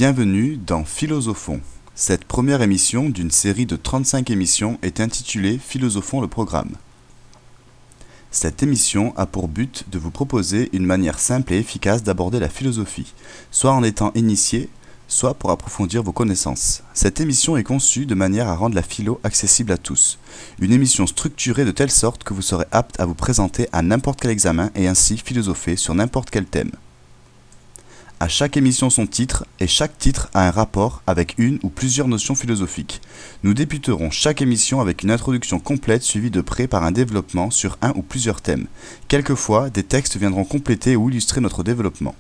Bienvenue dans Philosophons. Cette première émission d'une série de 35 émissions est intitulée Philosophons le programme. Cette émission a pour but de vous proposer une manière simple et efficace d'aborder la philosophie, soit en étant initié, soit pour approfondir vos connaissances. Cette émission est conçue de manière à rendre la philo accessible à tous. Une émission structurée de telle sorte que vous serez apte à vous présenter à n'importe quel examen et ainsi philosopher sur n'importe quel thème. À chaque émission son titre, et chaque titre a un rapport avec une ou plusieurs notions philosophiques. Nous débuterons chaque émission avec une introduction complète suivie de près par un développement sur un ou plusieurs thèmes. Quelquefois, des textes viendront compléter ou illustrer notre développement.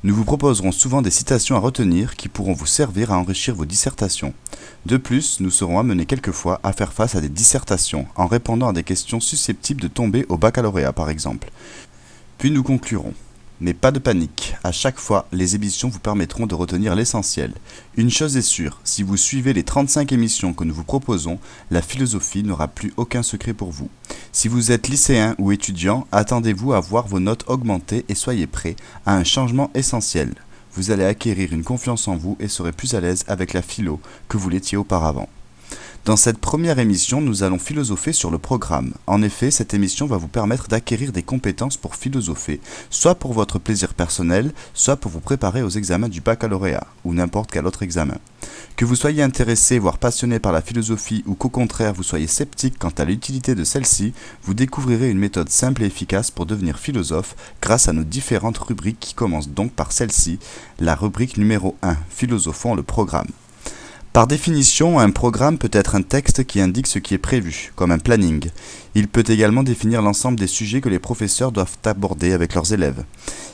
Nous vous proposerons souvent des citations à retenir qui pourront vous servir à enrichir vos dissertations. De plus, nous serons amenés quelquefois à faire face à des dissertations en répondant à des questions susceptibles de tomber au baccalauréat par exemple. Puis nous conclurons. Mais pas de panique, à chaque fois, les émissions vous permettront de retenir l'essentiel. Une chose est sûre, si vous suivez les 35 émissions que nous vous proposons, la philosophie n'aura plus aucun secret pour vous. Si vous êtes lycéen ou étudiant, attendez-vous à voir vos notes augmenter et soyez prêts à un changement essentiel. Vous allez acquérir une confiance en vous et serez plus à l'aise avec la philo que vous l'étiez auparavant. Dans cette première émission, nous allons philosopher sur le programme. En effet, cette émission va vous permettre d'acquérir des compétences pour philosopher, soit pour votre plaisir personnel, soit pour vous préparer aux examens du baccalauréat, ou n'importe quel autre examen. Que vous soyez intéressé, voire passionné par la philosophie, ou qu'au contraire vous soyez sceptique quant à l'utilité de celle-ci, vous découvrirez une méthode simple et efficace pour devenir philosophe grâce à nos différentes rubriques qui commencent donc par celle-ci, la rubrique numéro 1, Philosophons le programme. Par définition, un programme peut être un texte qui indique ce qui est prévu, comme un planning. Il peut également définir l'ensemble des sujets que les professeurs doivent aborder avec leurs élèves.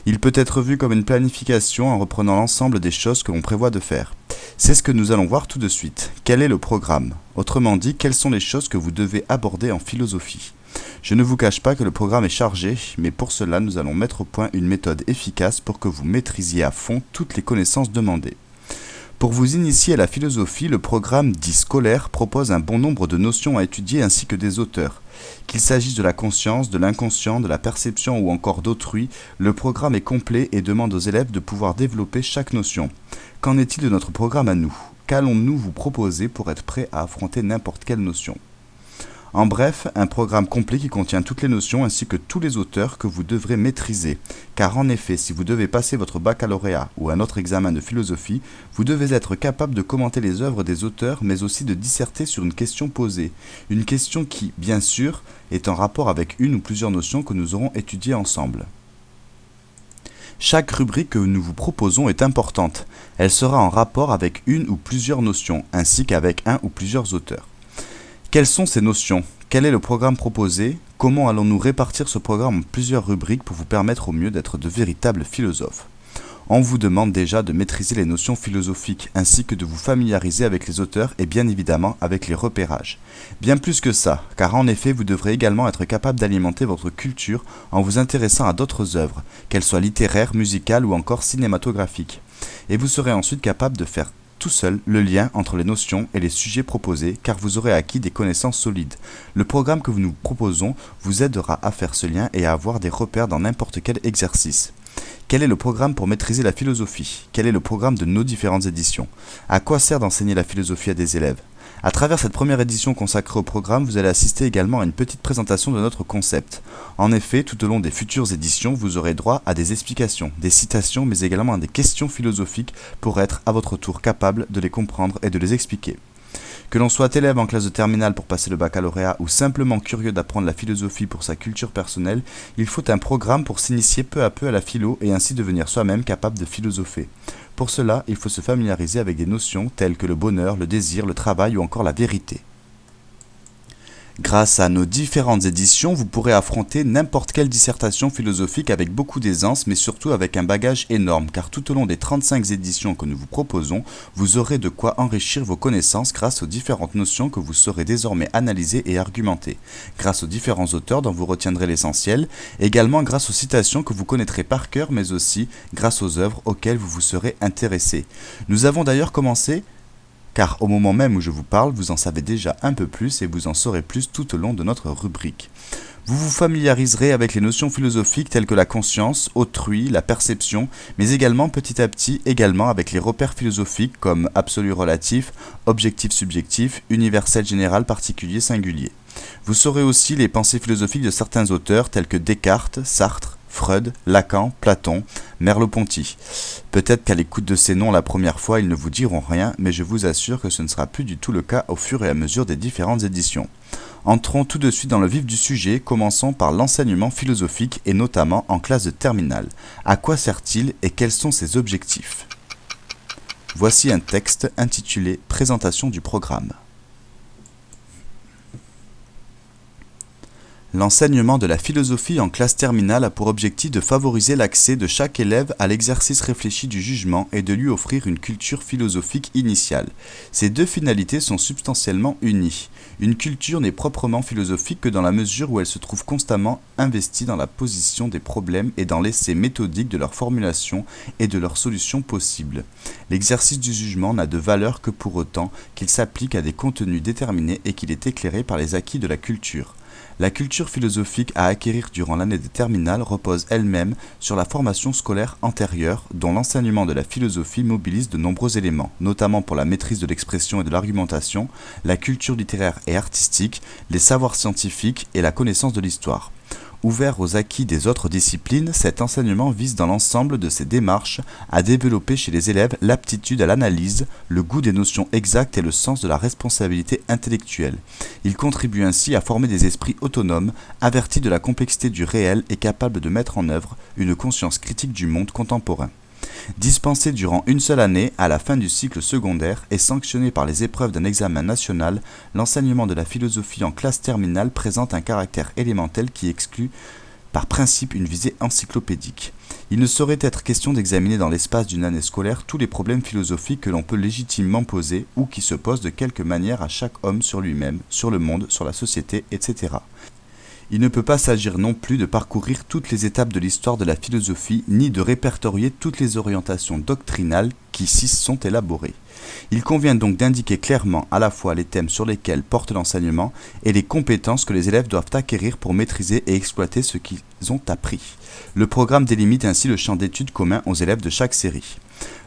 Il peut être vu comme une planification en reprenant l'ensemble des choses que l'on prévoit de faire. C'est ce que nous allons voir tout de suite. Quel est le programme ? Autrement dit, quelles sont les choses que vous devez aborder en philosophie ? Je ne vous cache pas que le programme est chargé, mais pour cela nous allons mettre au point une méthode efficace pour que vous maîtrisiez à fond toutes les connaissances demandées. Pour vous initier à la philosophie, le programme dit scolaire propose un bon nombre de notions à étudier ainsi que des auteurs. Qu'il s'agisse de la conscience, de l'inconscient, de la perception ou encore d'autrui, le programme est complet et demande aux élèves de pouvoir développer chaque notion. Qu'en est-il de notre programme à nous ? Qu'allons-nous vous proposer pour être prêt à affronter n'importe quelle notion ? En bref, un programme complet qui contient toutes les notions ainsi que tous les auteurs que vous devrez maîtriser. Car en effet, si vous devez passer votre baccalauréat ou un autre examen de philosophie, vous devez être capable de commenter les œuvres des auteurs mais aussi de disserter sur une question posée. Une question qui, bien sûr, est en rapport avec une ou plusieurs notions que nous aurons étudiées ensemble. Chaque rubrique que nous vous proposons est importante. Elle sera en rapport avec une ou plusieurs notions ainsi qu'avec un ou plusieurs auteurs. Quelles sont ces notions ? Quel est le programme proposé ? Comment allons-nous répartir ce programme en plusieurs rubriques pour vous permettre au mieux d'être de véritables philosophes ? On vous demande déjà de maîtriser les notions philosophiques ainsi que de vous familiariser avec les auteurs et bien évidemment avec les repérages. Bien plus que ça, car en effet vous devrez également être capable d'alimenter votre culture en vous intéressant à d'autres œuvres, qu'elles soient littéraires, musicales ou encore cinématographiques. Et vous serez ensuite capable de faire tout seul le lien entre les notions et les sujets proposés car vous aurez acquis des connaissances solides. Le programme que nous proposons vous aidera à faire ce lien et à avoir des repères dans n'importe quel exercice. Quel est le programme pour maîtriser la philosophie ? Quel est le programme de nos différentes éditions ? À quoi sert d'enseigner la philosophie à des élèves ? À travers cette première édition consacrée au programme, vous allez assister également à une petite présentation de notre concept. En effet, tout au long des futures éditions, vous aurez droit à des explications, des citations, mais également à des questions philosophiques pour être à votre tour capable de les comprendre et de les expliquer. Que l'on soit élève en classe de terminale pour passer le baccalauréat ou simplement curieux d'apprendre la philosophie pour sa culture personnelle, il faut un programme pour s'initier peu à peu à la philo et ainsi devenir soi-même capable de philosopher. Pour cela, il faut se familiariser avec des notions telles que le bonheur, le désir, le travail ou encore la vérité. Grâce à nos différentes éditions, vous pourrez affronter n'importe quelle dissertation philosophique avec beaucoup d'aisance, mais surtout avec un bagage énorme, car tout au long des 35 éditions que nous vous proposons, vous aurez de quoi enrichir vos connaissances grâce aux différentes notions que vous saurez désormais analyser et argumenter, grâce aux différents auteurs dont vous retiendrez l'essentiel, également grâce aux citations que vous connaîtrez par cœur, mais aussi grâce aux œuvres auxquelles vous vous serez intéressé. Nous avons d'ailleurs commencé car au moment même où je vous parle, vous en savez déjà un peu plus et vous en saurez plus tout au long de notre rubrique. Vous vous familiariserez avec les notions philosophiques telles que la conscience, autrui, la perception, mais également petit à petit avec les repères philosophiques comme absolu relatif, objectif subjectif, universel général particulier singulier. Vous saurez aussi les pensées philosophiques de certains auteurs tels que Descartes, Sartre, Freud, Lacan, Platon, Merleau-Ponty. Peut-être qu'à l'écoute de ces noms la première fois, ils ne vous diront rien, mais je vous assure que ce ne sera plus du tout le cas au fur et à mesure des différentes éditions. Entrons tout de suite dans le vif du sujet, commençons par l'enseignement philosophique et notamment en classe de terminale. À quoi sert-il et quels sont ses objectifs ? Voici un texte intitulé « Présentation du programme ». L'enseignement de la philosophie en classe terminale a pour objectif de favoriser l'accès de chaque élève à l'exercice réfléchi du jugement et de lui offrir une culture philosophique initiale. Ces deux finalités sont substantiellement unies. Une culture n'est proprement philosophique que dans la mesure où elle se trouve constamment investie dans la position des problèmes et dans l'essai méthodique de leur formulation et de leurs solutions possibles. L'exercice du jugement n'a de valeur que pour autant qu'il s'applique à des contenus déterminés et qu'il est éclairé par les acquis de la culture. La culture philosophique à acquérir durant l'année de terminale repose elle-même sur la formation scolaire antérieure, dont l'enseignement de la philosophie mobilise de nombreux éléments, notamment pour la maîtrise de l'expression et de l'argumentation, la culture littéraire et artistique, les savoirs scientifiques et la connaissance de l'histoire. Ouvert aux acquis des autres disciplines, cet enseignement vise dans l'ensemble de ses démarches à développer chez les élèves l'aptitude à l'analyse, le goût des notions exactes et le sens de la responsabilité intellectuelle. Il contribue ainsi à former des esprits autonomes, avertis de la complexité du réel et capables de mettre en œuvre une conscience critique du monde contemporain. Dispensé durant une seule année, à la fin du cycle secondaire, et sanctionné par les épreuves d'un examen national, l'enseignement de la philosophie en classe terminale présente un caractère élémentaire qui exclut par principe une visée encyclopédique. Il ne saurait être question d'examiner dans l'espace d'une année scolaire tous les problèmes philosophiques que l'on peut légitimement poser ou qui se posent de quelque manière à chaque homme sur lui-même, sur le monde, sur la société, etc. Il ne peut pas s'agir non plus de parcourir toutes les étapes de l'histoire de la philosophie, ni de répertorier toutes les orientations doctrinales qui s'y sont élaborées. Il convient donc d'indiquer clairement à la fois les thèmes sur lesquels porte l'enseignement et les compétences que les élèves doivent acquérir pour maîtriser et exploiter ce qu'ils ont appris. Le programme délimite ainsi le champ d'études commun aux élèves de chaque série.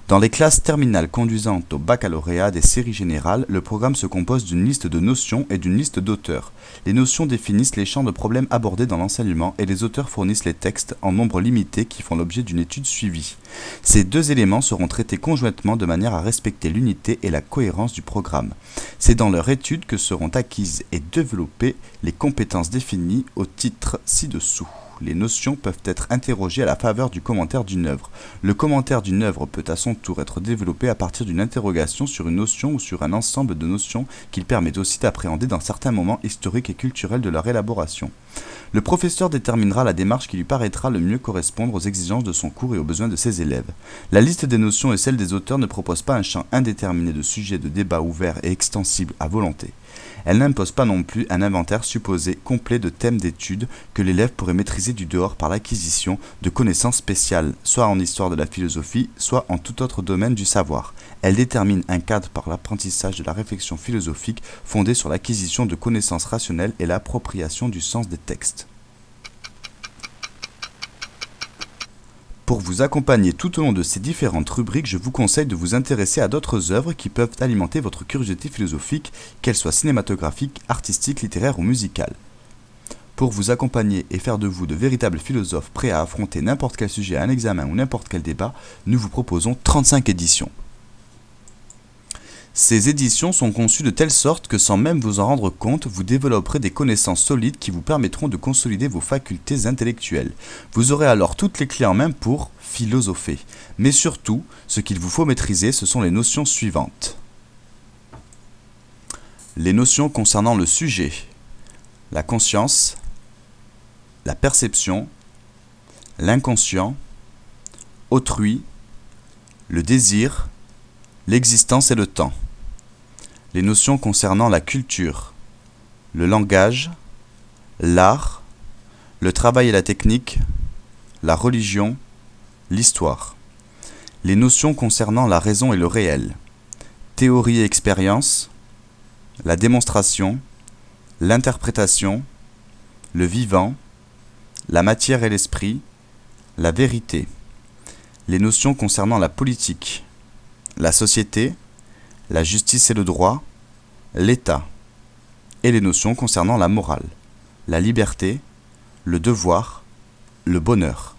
Dans les classes terminales conduisant au baccalauréat des séries générales, le programme se compose d'une liste de notions et d'une liste d'auteurs. Les notions définissent les champs de problèmes abordés dans l'enseignement et les auteurs fournissent les textes en nombre limité qui font l'objet d'une étude suivie. Ces deux éléments seront traités conjointement de manière à respecter l'unité et la cohérence du programme. C'est dans leur étude que seront acquises et développées les compétences définies au titre ci-dessous. Les notions peuvent être interrogées à la faveur du commentaire d'une œuvre. Le commentaire d'une œuvre peut à son tour être développé à partir d'une interrogation sur une notion ou sur un ensemble de notions qu'il permet aussi d'appréhender dans certains moments historiques et culturels de leur élaboration. Le professeur déterminera la démarche qui lui paraîtra le mieux correspondre aux exigences de son cours et aux besoins de ses élèves. La liste des notions et celle des auteurs ne propose pas un champ indéterminé de sujets de débat ouverts et extensibles à volonté. Elle n'impose pas non plus un inventaire supposé complet de thèmes d'études que l'élève pourrait maîtriser du dehors par l'acquisition de connaissances spéciales, soit en histoire de la philosophie, soit en tout autre domaine du savoir. Elle détermine un cadre par l'apprentissage de la réflexion philosophique fondée sur l'acquisition de connaissances rationnelles et l'appropriation du sens des textes. Pour vous accompagner tout au long de ces différentes rubriques, je vous conseille de vous intéresser à d'autres œuvres qui peuvent alimenter votre curiosité philosophique, qu'elles soient cinématographiques, artistiques, littéraires ou musicales. Pour vous accompagner et faire de vous de véritables philosophes prêts à affronter n'importe quel sujet à un examen ou n'importe quel débat, nous vous proposons 35 éditions. Ces éditions sont conçues de telle sorte que sans même vous en rendre compte, vous développerez des connaissances solides qui vous permettront de consolider vos facultés intellectuelles. Vous aurez alors toutes les clés en main pour philosopher. Mais surtout, ce qu'il vous faut maîtriser, ce sont les notions suivantes. Les notions concernant le sujet, la conscience, la perception, l'inconscient, autrui, le désir, l'existence et le temps. Les notions concernant la culture, le langage, l'art, le travail et la technique, la religion, l'histoire. Les notions concernant la raison et le réel, théorie et expérience. expérience, la démonstration, l'interprétation, le vivant, la matière et l'esprit, la vérité, les notions concernant la politique, la société, la justice et le droit, l'État, et les notions concernant la morale, la liberté, le devoir, le bonheur.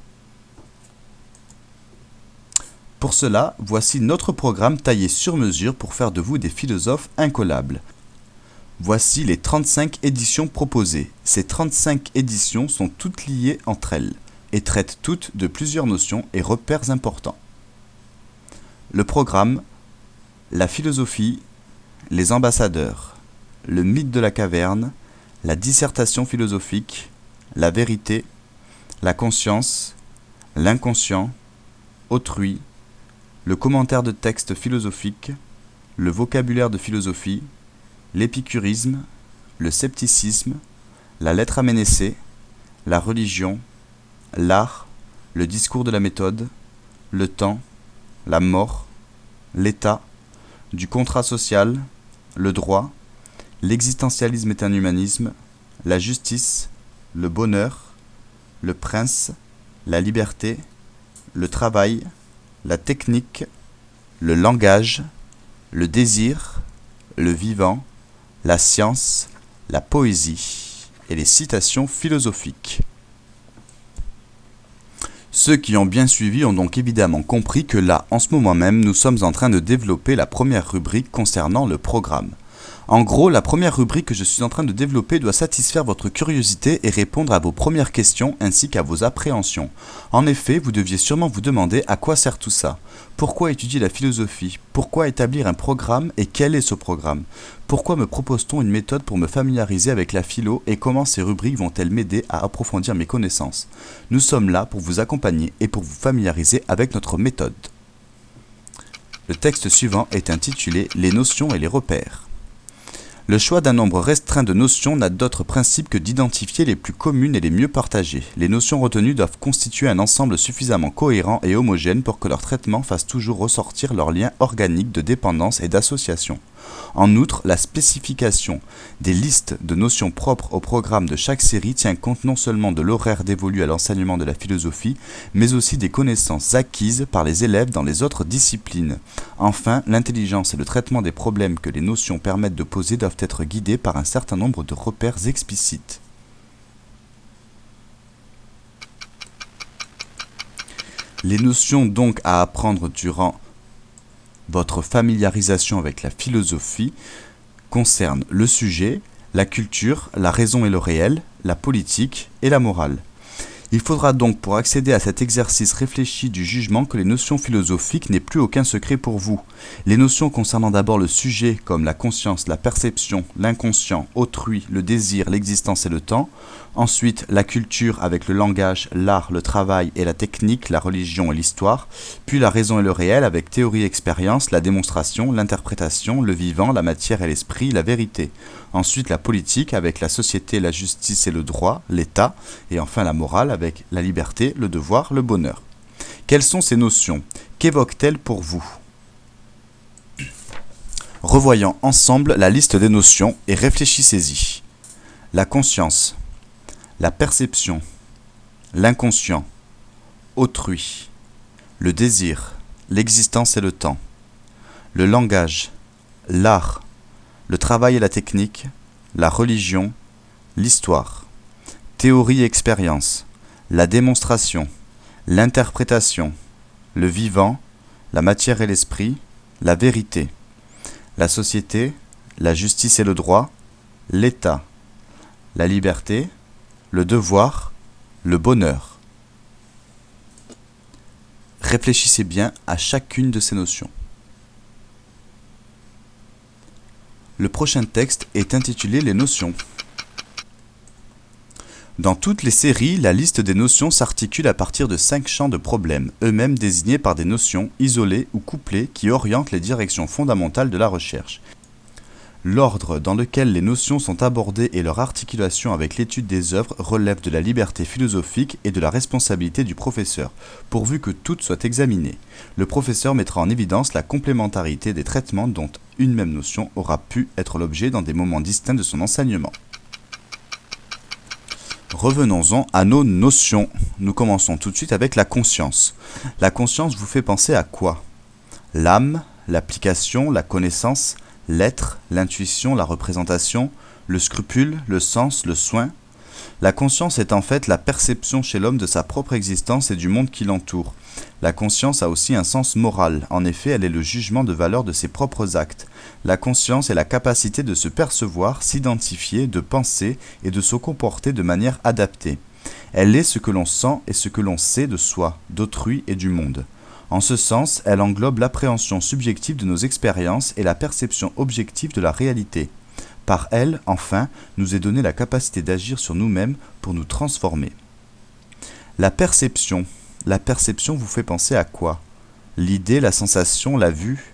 Pour cela, voici notre programme taillé sur mesure pour faire de vous des philosophes incollables. Voici les 35 éditions proposées. Ces 35 éditions sont toutes liées entre elles et traitent toutes de plusieurs notions et repères importants. Le programme, la philosophie, les ambassadeurs, le mythe de la caverne, la dissertation philosophique, la vérité, la conscience, l'inconscient, autrui, le commentaire de texte philosophique, le vocabulaire de philosophie, l'épicurisme, le scepticisme, la lettre à Ménécée, la religion, l'art, le discours de la méthode, le temps, la mort, l'état, du contrat social, le droit, l'existentialisme est un humanisme, la justice, le bonheur, le prince, la liberté, le travail, la technique, le langage, le désir, le vivant, la science, la poésie et les citations philosophiques. Ceux qui ont bien suivi ont donc évidemment compris que là, en ce moment même, nous sommes en train de développer la première rubrique concernant le programme. En gros, la première rubrique que je suis en train de développer doit satisfaire votre curiosité et répondre à vos premières questions ainsi qu'à vos appréhensions. En effet, vous deviez sûrement vous demander à quoi sert tout ça. Pourquoi étudier la philosophie? Pourquoi établir un programme et quel est ce programme? Pourquoi me propose-t-on une méthode pour me familiariser avec la philo et comment ces rubriques vont-elles m'aider à approfondir mes connaissances? Nous sommes là pour vous accompagner et pour vous familiariser avec notre méthode. Le texte suivant est intitulé « Les notions et les repères ». Le choix d'un nombre restreint de notions n'a d'autre principe que d'identifier les plus communes et les mieux partagées. Les notions retenues doivent constituer un ensemble suffisamment cohérent et homogène pour que leur traitement fasse toujours ressortir leurs liens organiques de dépendance et d'association. En outre, la spécification des listes de notions propres au programme de chaque série tient compte non seulement de l'horaire dévolu à l'enseignement de la philosophie, mais aussi des connaissances acquises par les élèves dans les autres disciplines. Enfin, l'intelligence et le traitement des problèmes que les notions permettent de poser doivent être guidés par un certain nombre de repères explicites. Les notions donc à apprendre durant votre familiarisation avec la philosophie concernent le sujet, la culture, la raison et le réel, la politique et la morale. Il faudra donc pour accéder à cet exercice réfléchi du jugement que les notions philosophiques n'aient plus aucun secret pour vous. Les notions concernant d'abord le sujet comme la conscience, la perception, l'inconscient, autrui, le désir, l'existence et le temps. Ensuite, la culture avec le langage, l'art, le travail et la technique, la religion et l'histoire. Puis la raison et le réel avec théorie et expérience, la démonstration, l'interprétation, le vivant, la matière et l'esprit, la vérité. Ensuite, la politique avec la société, la justice et le droit, l'État. Et enfin, la morale avec la liberté, le devoir, le bonheur. Quelles sont ces notions? Qu'évoquent-elles pour vous? Revoyons ensemble la liste des notions et réfléchissez-y. La conscience, la perception, l'inconscient, autrui, le désir, l'existence et le temps, le langage, l'art, le travail et la technique, la religion, l'histoire, théorie et expérience, la démonstration, l'interprétation, le vivant, la matière et l'esprit, la vérité, la société, la justice et le droit, l'État, la liberté, le devoir, le bonheur. Réfléchissez bien à chacune de ces notions. Le prochain texte est intitulé « Les notions ». Dans toutes les séries, la liste des notions s'articule à partir de 5 champs de problèmes, eux-mêmes désignés par des notions isolées ou couplées qui orientent les directions fondamentales de la recherche. L'ordre dans lequel les notions sont abordées et leur articulation avec l'étude des œuvres relève de la liberté philosophique et de la responsabilité du professeur, pourvu que toutes soient examinées. Le professeur mettra en évidence la complémentarité des traitements dont une même notion aura pu être l'objet dans des moments distincts de son enseignement. Revenons-en à nos notions. Nous commençons tout de suite avec la conscience. La conscience vous fait penser à quoi? L'âme, l'application, la connaissance, l'être, l'intuition, la représentation, le scrupule, le sens, le soin. La conscience est en fait la perception chez l'homme de sa propre existence et du monde qui l'entoure. La conscience a aussi un sens moral. En effet, elle est le jugement de valeur de ses propres actes. La conscience est la capacité de se percevoir, s'identifier, de penser et de se comporter de manière adaptée. Elle est ce que l'on sent et ce que l'on sait de soi, d'autrui et du monde. En ce sens, elle englobe l'appréhension subjective de nos expériences et la perception objective de la réalité. Par elle, enfin, nous est donnée la capacité d'agir sur nous-mêmes pour nous transformer. La perception. La perception vous fait penser à quoi? L'idée, la sensation, la vue?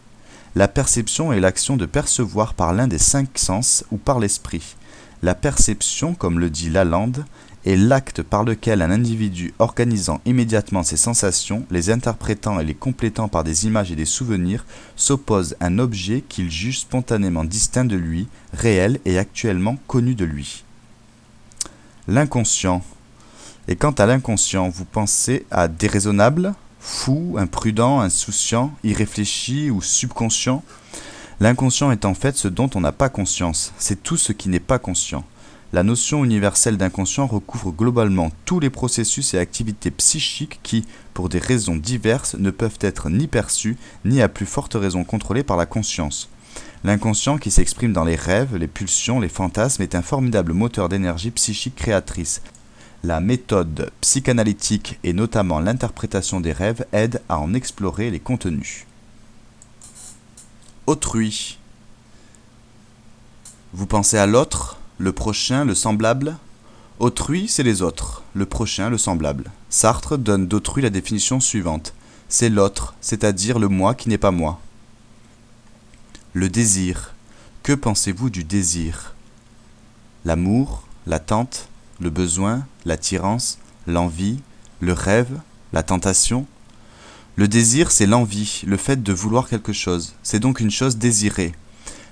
La perception est l'action de percevoir par l'un des 5 sens ou par l'esprit. La perception, comme le dit Lalande, est l'acte par lequel un individu organisant immédiatement ses sensations, les interprétant et les complétant par des images et des souvenirs, s'oppose à un objet qu'il juge spontanément distinct de lui, réel et actuellement connu de lui. L'inconscient. Et quant à l'inconscient, vous pensez à déraisonnable, fou, imprudent, insouciant, irréfléchi ou subconscient? L'inconscient est en fait ce dont on n'a pas conscience, c'est tout ce qui n'est pas conscient. La notion universelle d'inconscient recouvre globalement tous les processus et activités psychiques qui, pour des raisons diverses, ne peuvent être ni perçus, ni à plus forte raison contrôlés par la conscience. L'inconscient qui s'exprime dans les rêves, les pulsions, les fantasmes est un formidable moteur d'énergie psychique créatrice. La méthode psychanalytique et notamment l'interprétation des rêves aide à en explorer les contenus. Autrui. Vous pensez à l'autre, le prochain, le semblable? Autrui, c'est les autres, le prochain, le semblable. Sartre donne d'autrui la définition suivante. C'est l'autre, c'est-à-dire le moi qui n'est pas moi. Le désir. Que pensez-vous du désir? L'amour, l'attente, le besoin, l'attirance, l'envie, le rêve, la tentation? Le désir, c'est l'envie, le fait de vouloir quelque chose. C'est donc une chose désirée.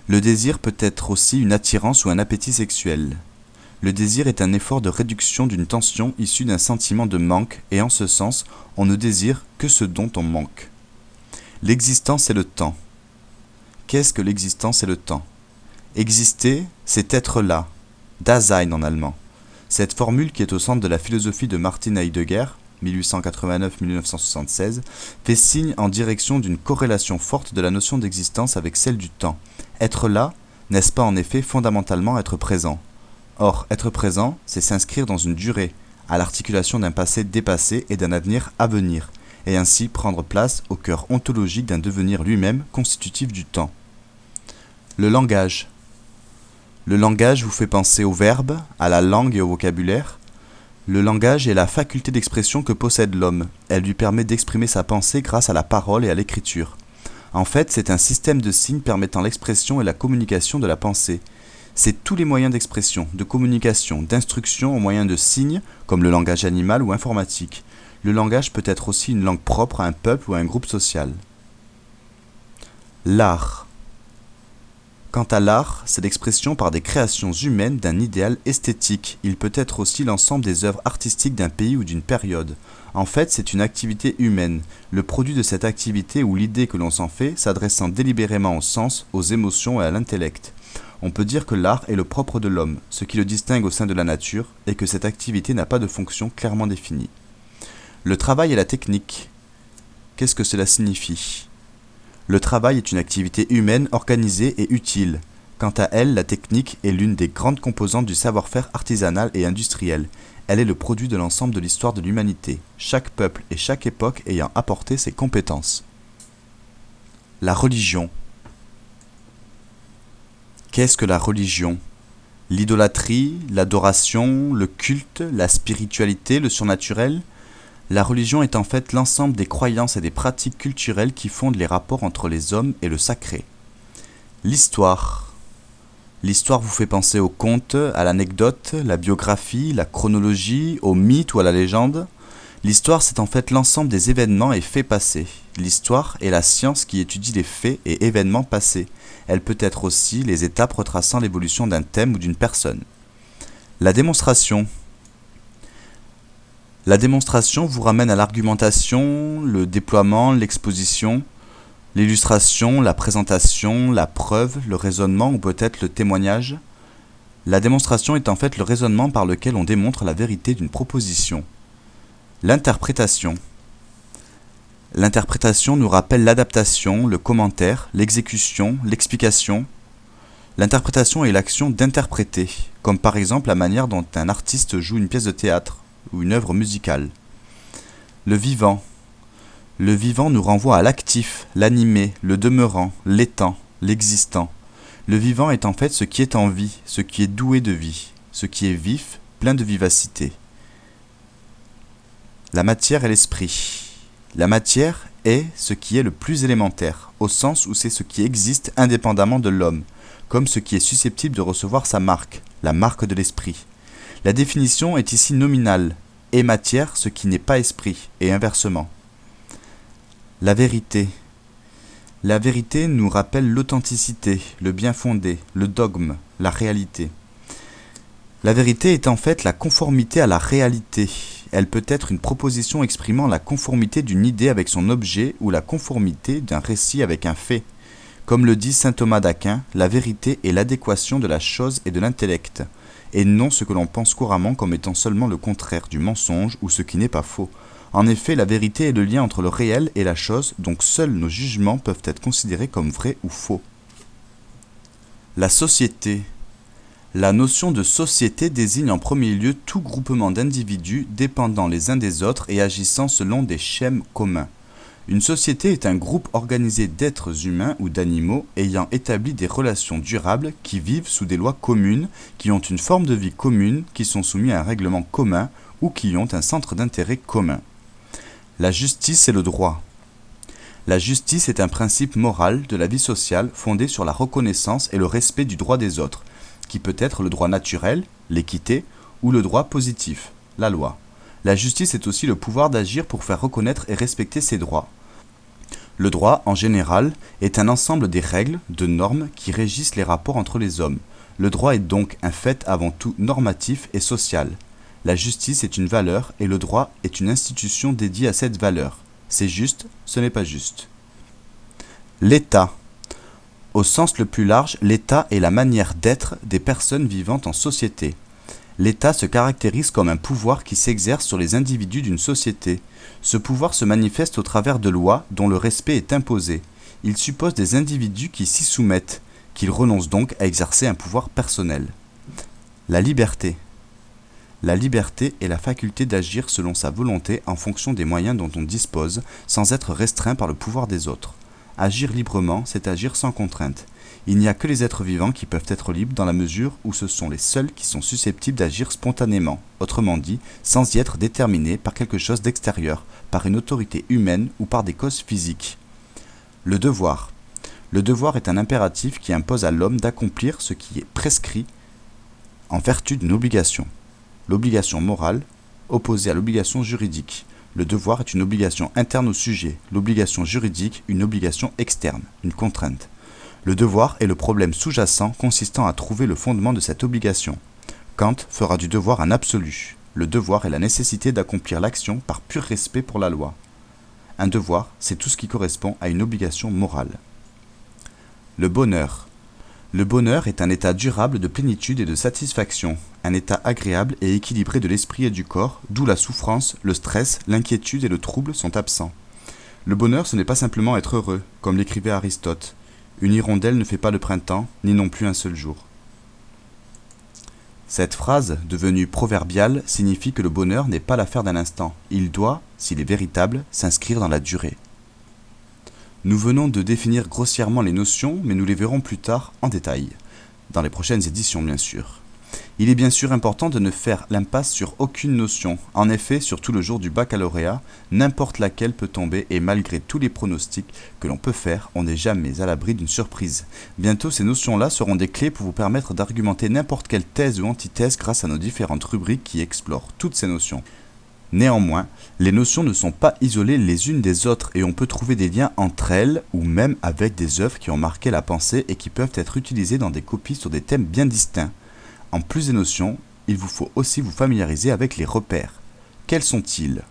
Le désir peut être aussi une attirance ou un appétit sexuel. Le désir est un effort de réduction d'une tension issue d'un sentiment de manque et en ce sens, on ne désire que ce dont on manque. L'existence et le temps. Qu'est-ce que l'existence et le temps? Exister, c'est être là, Dasein en allemand. Cette formule qui est au centre de la philosophie de Martin Heidegger, 1889-1976, fait signe en direction d'une corrélation forte de la notion d'existence avec celle du temps. Être là, n'est-ce pas en effet fondamentalement être présent? Or, être présent, c'est s'inscrire dans une durée, à l'articulation d'un passé dépassé et d'un avenir à venir, et ainsi prendre place au cœur ontologique d'un devenir lui-même constitutif du temps. Le langage. Le langage vous fait penser au verbe, à la langue et au vocabulaire. Le langage est la faculté d'expression que possède l'homme. Elle lui permet d'exprimer sa pensée grâce à la parole et à l'écriture. En fait, c'est un système de signes permettant l'expression et la communication de la pensée. C'est tous les moyens d'expression, de communication, d'instruction au moyen de signes, comme le langage animal ou informatique. Le langage peut être aussi une langue propre à un peuple ou à un groupe social. L'art. Quant à l'art, c'est l'expression par des créations humaines d'un idéal esthétique. Il peut être aussi l'ensemble des œuvres artistiques d'un pays ou d'une période. En fait, c'est une activité humaine. Le produit de cette activité ou l'idée que l'on s'en fait s'adressant délibérément au sens, aux émotions et à l'intellect. On peut dire que l'art est le propre de l'homme, ce qui le distingue au sein de la nature, et que cette activité n'a pas de fonction clairement définie. Le travail et la technique. Qu'est-ce que cela signifie ? Le travail est une activité humaine organisée et utile. Quant à elle, la technique est l'une des grandes composantes du savoir-faire artisanal et industriel. Elle est le produit de l'ensemble de l'histoire de l'humanité, chaque peuple et chaque époque ayant apporté ses compétences. La religion. Qu'est-ce que la religion? L'idolâtrie, l'adoration, le culte, la spiritualité, le surnaturel? La religion est en fait l'ensemble des croyances et des pratiques culturelles qui fondent les rapports entre les hommes et le sacré. L'histoire. L'histoire vous fait penser au conte, à l'anecdote, la biographie, la chronologie, au mythe ou à la légende. L'histoire, c'est en fait l'ensemble des événements et faits passés. L'histoire est la science qui étudie les faits et événements passés. Elle peut être aussi les étapes retraçant l'évolution d'un thème ou d'une personne. La démonstration. La démonstration vous ramène à l'argumentation, le déploiement, l'exposition, l'illustration, la présentation, la preuve, le raisonnement ou peut-être le témoignage. La démonstration est en fait le raisonnement par lequel on démontre la vérité d'une proposition. L'interprétation. L'interprétation nous rappelle l'adaptation, le commentaire, l'exécution, l'explication. L'interprétation est l'action d'interpréter, comme par exemple la manière dont un artiste joue une pièce de théâtre ou une œuvre musicale. Le vivant. Le vivant nous renvoie à l'actif, l'animé, le demeurant, l'étant, l'existant. Le vivant est en fait ce qui est en vie, ce qui est doué de vie, ce qui est vif, plein de vivacité. La matière et l'esprit. La matière est ce qui est le plus élémentaire, au sens où c'est ce qui existe indépendamment de l'homme, comme ce qui est susceptible de recevoir sa marque, la marque de l'esprit. La définition est ici nominale, et matière ce qui n'est pas esprit, et inversement. La vérité. La vérité nous rappelle l'authenticité, le bien fondé, le dogme, la réalité. La vérité est en fait la conformité à la réalité. Elle peut être une proposition exprimant la conformité d'une idée avec son objet ou la conformité d'un récit avec un fait. Comme le dit saint Thomas d'Aquin, la vérité est l'adéquation de la chose et de l'intellect, et non ce que l'on pense couramment comme étant seulement le contraire du mensonge ou ce qui n'est pas faux. En effet, la vérité est le lien entre le réel et la chose, donc seuls nos jugements peuvent être considérés comme vrais ou faux. La société. La notion de société désigne en premier lieu tout groupement d'individus dépendant les uns des autres et agissant selon des schèmes communs. Une société est un groupe organisé d'êtres humains ou d'animaux ayant établi des relations durables qui vivent sous des lois communes, qui ont une forme de vie commune, qui sont soumis à un règlement commun ou qui ont un centre d'intérêt commun. La justice et le droit. La justice est un principe moral de la vie sociale fondé sur la reconnaissance et le respect du droit des autres, qui peut être le droit naturel, l'équité, ou le droit positif, la loi. La justice est aussi le pouvoir d'agir pour faire reconnaître et respecter ces droits. Le droit, en général, est un ensemble des règles, de normes qui régissent les rapports entre les hommes. Le droit est donc un fait avant tout normatif et social. La justice est une valeur et le droit est une institution dédiée à cette valeur. C'est juste, ce n'est pas juste. L'État. Au sens le plus large, l'État est la manière d'être des personnes vivant en société. L'État se caractérise comme un pouvoir qui s'exerce sur les individus d'une société. Ce pouvoir se manifeste au travers de lois dont le respect est imposé. Il suppose des individus qui s'y soumettent, qu'ils renoncent donc à exercer un pouvoir personnel. La liberté. La liberté est la faculté d'agir selon sa volonté en fonction des moyens dont on dispose, sans être restreint par le pouvoir des autres. Agir librement, c'est agir sans contrainte. Il n'y a que les êtres vivants qui peuvent être libres dans la mesure où ce sont les seuls qui sont susceptibles d'agir spontanément, autrement dit, sans y être déterminés par quelque chose d'extérieur, par une autorité humaine ou par des causes physiques. Le devoir. Le devoir est un impératif qui impose à l'homme d'accomplir ce qui est prescrit en vertu d'une obligation. L'obligation morale, opposée à l'obligation juridique. Le devoir est une obligation interne au sujet, l'obligation juridique une obligation externe, une contrainte. Le devoir est le problème sous-jacent consistant à trouver le fondement de cette obligation. Kant fera du devoir un absolu. Le devoir est la nécessité d'accomplir l'action par pur respect pour la loi. Un devoir, c'est tout ce qui correspond à une obligation morale. Le bonheur. Le bonheur est un état durable de plénitude et de satisfaction, un état agréable et équilibré de l'esprit et du corps, d'où la souffrance, le stress, l'inquiétude et le trouble sont absents. Le bonheur, ce n'est pas simplement être heureux, comme l'écrivait Aristote. Une hirondelle ne fait pas le printemps, ni non plus un seul jour. Cette phrase, devenue proverbiale, signifie que le bonheur n'est pas l'affaire d'un instant. Il doit, s'il est véritable, s'inscrire dans la durée. Nous venons de définir grossièrement les notions, mais nous les verrons plus tard en détail, dans les prochaines éditions bien sûr. Il est bien sûr important de ne faire l'impasse sur aucune notion. En effet, surtout le jour du baccalauréat, n'importe laquelle peut tomber et malgré tous les pronostics que l'on peut faire, on n'est jamais à l'abri d'une surprise. Bientôt, ces notions-là seront des clés pour vous permettre d'argumenter n'importe quelle thèse ou antithèse grâce à nos différentes rubriques qui explorent toutes ces notions. Néanmoins, les notions ne sont pas isolées les unes des autres et on peut trouver des liens entre elles ou même avec des œuvres qui ont marqué la pensée et qui peuvent être utilisées dans des copies sur des thèmes bien distincts. En plus des notions, il vous faut aussi vous familiariser avec les repères. Quels sont-ils ?